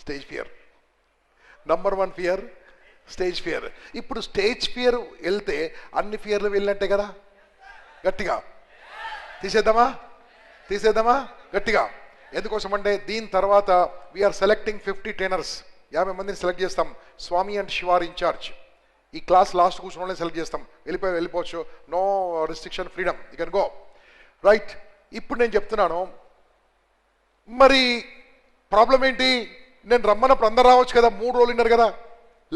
Stage fear. Number 1 fear stage fear. ఇప్పుడు stage fear వెళ్తే అన్ని ఫియర్లు వెళ్ళినట్టే కదా. గట్టిగా తీసేద్దామా గట్టిగా. ఎందుకోసం అంటే దీని తర్వాత వీఆర్ సెలెక్టింగ్ 50 ట్రైనర్స్. 50 మందిని సెలెక్ట్ చేస్తాం. Swami and Shivar incharge. ఈ క్లాస్ లాస్ట్ కూర్చోనే సెలెక్ట్ చేస్తాం. వెళ్ళిపోవచ్చు. No restriction, freedom, you can go. Right. ఇప్పుడు నేను చెప్తున్నాను, మరి ప్రాబ్లం ఏంటి? నేను రమ్మన్నప్పుడు అందరు రావచ్చు కదా, 3 రోజులు ఉన్నారు కదా.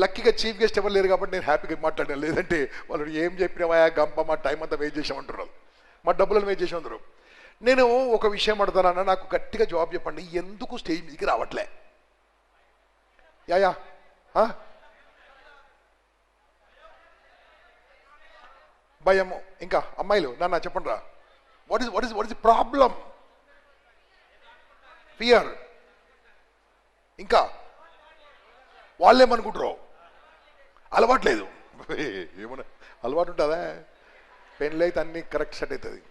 లక్కీగా చీఫ్ గెస్ట్ ఎవరు లేరు కాబట్టి నేను హ్యాపీగా మాట్లాడాను. లేదంటే వాళ్ళు ఏం చెప్పినావా గంప, మా టైం అంతా వేస్ట్ చేసామంటున్నారు, మా డబ్బులను వేస్ట్ చేసామంటారు. నేను ఒక విషయం అడుగుతానన్నా, నాకు గట్టిగా జవాబు చెప్పండి, ఎందుకు స్టేజ్ మీదకి రావట్లే? యా భయము. ఇంకా అమ్మాయిలు నాన్న చెప్పండి రా, what is the problem? Fear. ఇంకా వాళ్ళేమనుకుంటారు? అలవాట్లేదు. ఏమన్నా అలవాటు ఉంటుందా? పెళ్ళి అయితే అన్ని కరెక్ట్ సెట్ అవుతుంది.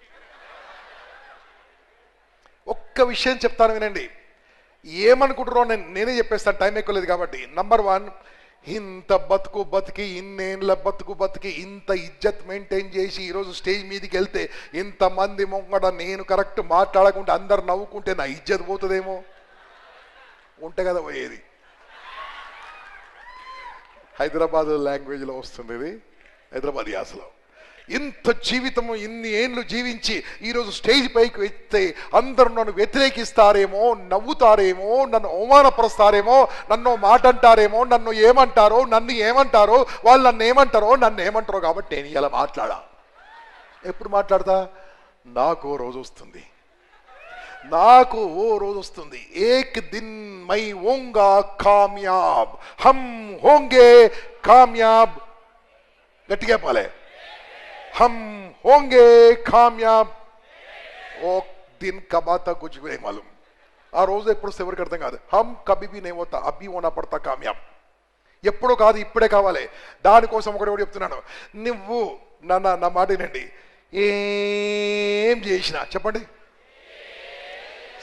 ఒక్క విషయం చెప్తాను వినండి, ఏమనుకుంటారో నేనే చెప్పేస్తాను, టైం ఎక్కువ లేదు కాబట్టి. నంబర్ 1, ఇంత బతికి ఇన్నేళ్ళ బతికి ఇంత ఇజ్జత్ మెయింటైన్ చేసి ఈరోజు స్టేజ్ మీదకి వెళ్తే ఇంతమంది ముంగడ నేను కరెక్ట్ మాట్లాడకుంటే అందరు నవ్వుకుంటే నా ఇజ్జత్ పోతుందేమో. ఉంటే కదా పోయేది. హైదరాబాద్ లాంగ్వేజ్లో వస్తుంది ఇది, హైదరాబాద్ యాసలో. ఇంత జీవితము ఇన్ని ఏండ్లు జీవించి ఈరోజు స్టేజ్ పైకి వెళ్తే అందరూ నన్ను వ్యతిరేకిస్తారేమో, నవ్వుతారేమో, నన్ను అవమానపరుస్తారేమో, నన్ను మాట అంటారేమో, నన్ను ఏమంటారో వాళ్ళు నన్ను ఏమంటారో కాబట్టి నేను ఇలా మాట్లాడా. ఎప్పుడు మాట్లాడతా? నాకు ఓ రోజు వస్తుంది. ఏక్ దిన్ మై హోంగా కామయాబ్, హమ్ హోంగే కామయాబ్. గట్టిగా పాలే, హమ్ హోంగే కామయాబ్. ఓ దిన్ కబాతా కుచ్ భీ మాలూమ్. ఆ రోజు ఎప్పుడు ఎవరికి అర్థం కాదు. హమ్ కభీ భీ నహీ హోతా, అభీ హోనా పడతా కామయాబ్. ఎప్పుడో కాదు, ఇప్పుడే కావాలి. దానికోసం ఒకటి చెప్తున్నాను, నువ్వు నా మాట వినండి. ఏం చేసినా చెప్పండి,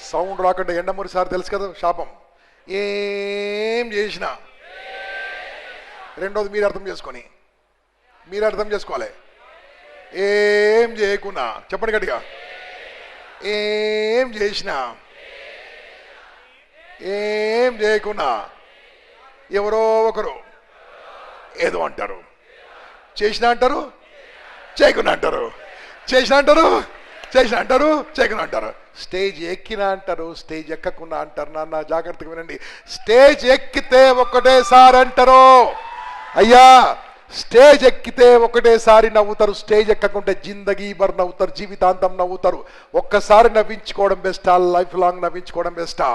సౌండ్ రాకుండా. ఎండమూరి సార్ తెలుసు కదా శాపం. ఏం చేసినా, రెండోది మీరు అర్థం చేసుకోవాలి. ఏం చేయకున్నా చెప్పండి గట్టిగా. ఏం చేసినా, ఏం చేయకున్నా ఎవరో ఒకరు ఏదో అంటారు. చేసినా అంటారు, చేయకున్నా అంటారు. చేసినా అంటారు, చేయకున్నా అంటారు. స్టేజ్ ఎక్కినా అంటారు, స్టేజ్ ఎక్కకున్నా అంటారు. నాన్న జాగ్రత్తగా వినండి, స్టేజ్ ఎక్కితే ఒకటేసారి అంటారు అయ్యా, స్టేజ్ ఎక్కితే ఒకటేసారి నవ్వుతారు, స్టేజ్ ఎక్కకుంటే జిందగీ భర్ నవ్వుతారు, జీవితాంతం నవ్వుతారు. ఒక్కసారి నవ్వించుకోవడం బెస్టా, లైఫ్ లాంగ్ నవ్వించుకోవడం బెస్టా?